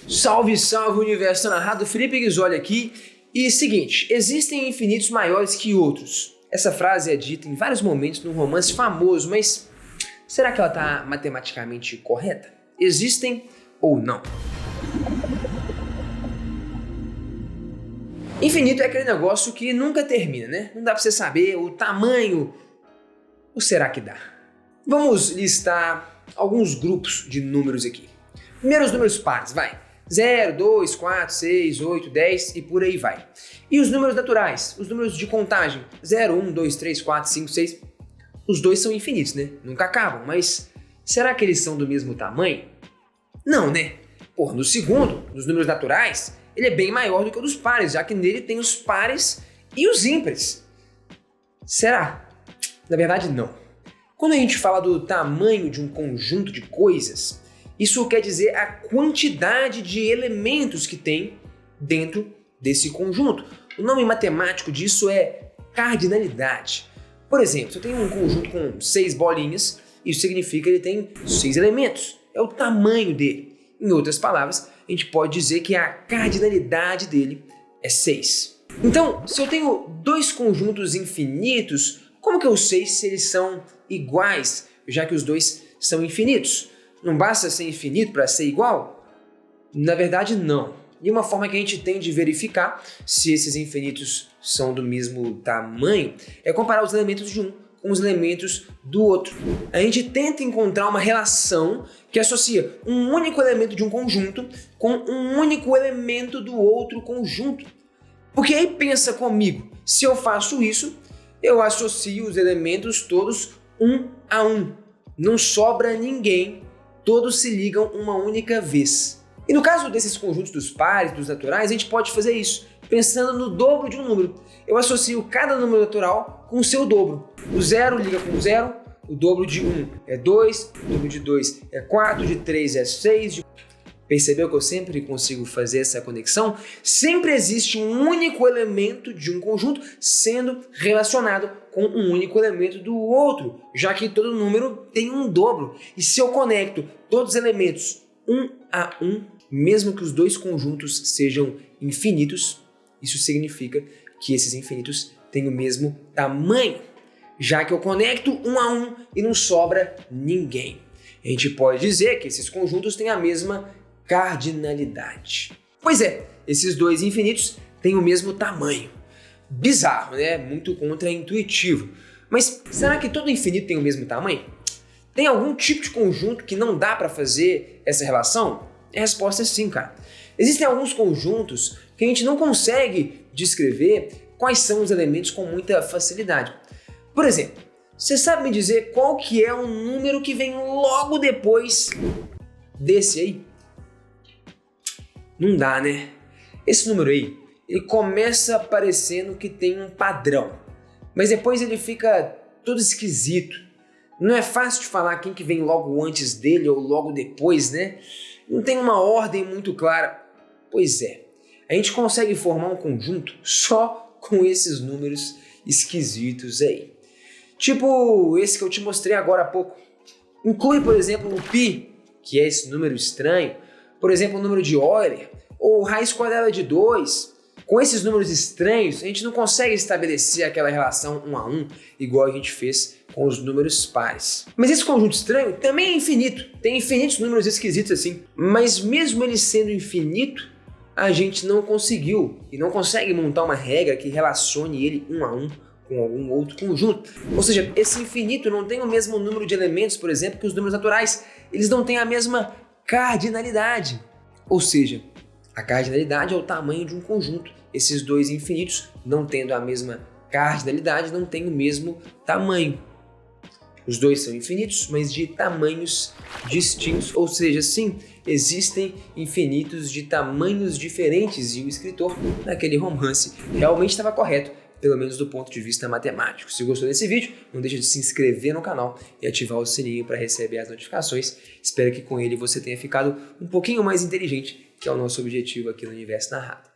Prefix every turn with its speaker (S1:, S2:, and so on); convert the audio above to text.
S1: Salve, salve, universo narrado, Felipe Ghisoli aqui. E seguinte, existem infinitos maiores que outros. Essa frase é dita em vários momentos num romance famoso, mas será que ela está matematicamente correta? Existem ou não? Infinito é aquele negócio que nunca termina, né? Não dá pra você saber o tamanho. Ou será que dá? Vamos listar alguns grupos de números aqui. Primeiro os números pares, vai. 0, 2, 4, 6, 8, 10 e por aí vai. E os números naturais, os números de contagem, 0, 1, 2, 3, 4, 5, 6. Os dois são infinitos, né? Nunca acabam, mas será que eles são do mesmo tamanho? Não, né? No segundo, nos números naturais, ele é bem maior do que o dos pares, já que nele tem os pares e os ímpares. Será? Na verdade, não. Quando a gente fala do tamanho de um conjunto de coisas, isso quer dizer a quantidade de elementos que tem dentro desse conjunto. O nome matemático disso é cardinalidade. Por exemplo, se eu tenho um conjunto com 6 bolinhas, isso significa que ele tem 6 elementos. É o tamanho dele. Em outras palavras, a gente pode dizer que a cardinalidade dele é 6. Então, se eu tenho dois conjuntos infinitos, como que eu sei se eles são iguais, já que os dois são infinitos? Não basta ser infinito para ser igual? Na verdade, não. E uma forma que a gente tem de verificar se esses infinitos são do mesmo tamanho é comparar os elementos de um com os elementos do outro. A gente tenta encontrar uma relação que associa um único elemento de um conjunto com um único elemento do outro conjunto. Porque aí pensa comigo, se eu faço isso, eu associo os elementos todos um a um. Não sobra ninguém, todos se ligam uma única vez. E no caso desses conjuntos dos pares, dos naturais, a gente pode fazer isso, pensando no dobro de um número. Eu associo cada número natural com o seu dobro. O 0 liga com o 0, o dobro de 1 é 2, o dobro de 2 é 4, de 3 é 6. Percebeu que eu sempre consigo fazer essa conexão? Sempre existe um único elemento de um conjunto sendo relacionado com um único elemento do outro, já que todo número tem um dobro. E se eu conecto todos os elementos um a um, mesmo que os dois conjuntos sejam infinitos, isso significa que esses infinitos têm o mesmo tamanho, já que eu conecto um a um e não sobra ninguém. A gente pode dizer que esses conjuntos têm a mesma cardinalidade. Pois é, esses dois infinitos têm o mesmo tamanho. Bizarro, né? Muito contraintuitivo. Mas será que todo infinito tem o mesmo tamanho? Tem algum tipo de conjunto que não dá para fazer essa relação? A resposta é sim, cara. Existem alguns conjuntos que a gente não consegue descrever quais são os elementos com muita facilidade. Por exemplo, você sabe me dizer qual que é o número que vem logo depois desse aí? Não dá, né? Esse número aí, ele começa parecendo que tem um padrão, mas depois ele fica todo esquisito. Não é fácil de falar quem que vem logo antes dele ou logo depois, né? Não tem uma ordem muito clara. Pois é, a gente consegue formar um conjunto só com esses números esquisitos aí. Tipo esse que eu te mostrei agora há pouco. Inclui, por exemplo, o π, que é esse número estranho, por exemplo, o número de Euler, ou raiz quadrada de 2. Com esses números estranhos, a gente não consegue estabelecer aquela relação 1 a 1, igual a gente fez com os números pares. Mas esse conjunto estranho também é infinito, tem infinitos números esquisitos assim. Mas mesmo ele sendo infinito, a gente não conseguiu e não consegue montar uma regra que relacione ele 1 a 1 com algum outro conjunto. Ou seja, esse infinito não tem o mesmo número de elementos, por exemplo, que os números naturais. Eles não têm a mesma cardinalidade. Ou seja, a cardinalidade é o tamanho de um conjunto. Esses dois infinitos, não tendo a mesma cardinalidade, não têm o mesmo tamanho. Os dois são infinitos, mas de tamanhos distintos. Ou seja, sim, existem infinitos de tamanhos diferentes. E o escritor, naquele romance, realmente estava correto, pelo menos do ponto de vista matemático. Se gostou desse vídeo, não deixe de se inscrever no canal e ativar o sininho para receber as notificações. Espero que com ele você tenha ficado um pouquinho mais inteligente, que é o nosso objetivo aqui no Universo Narrado.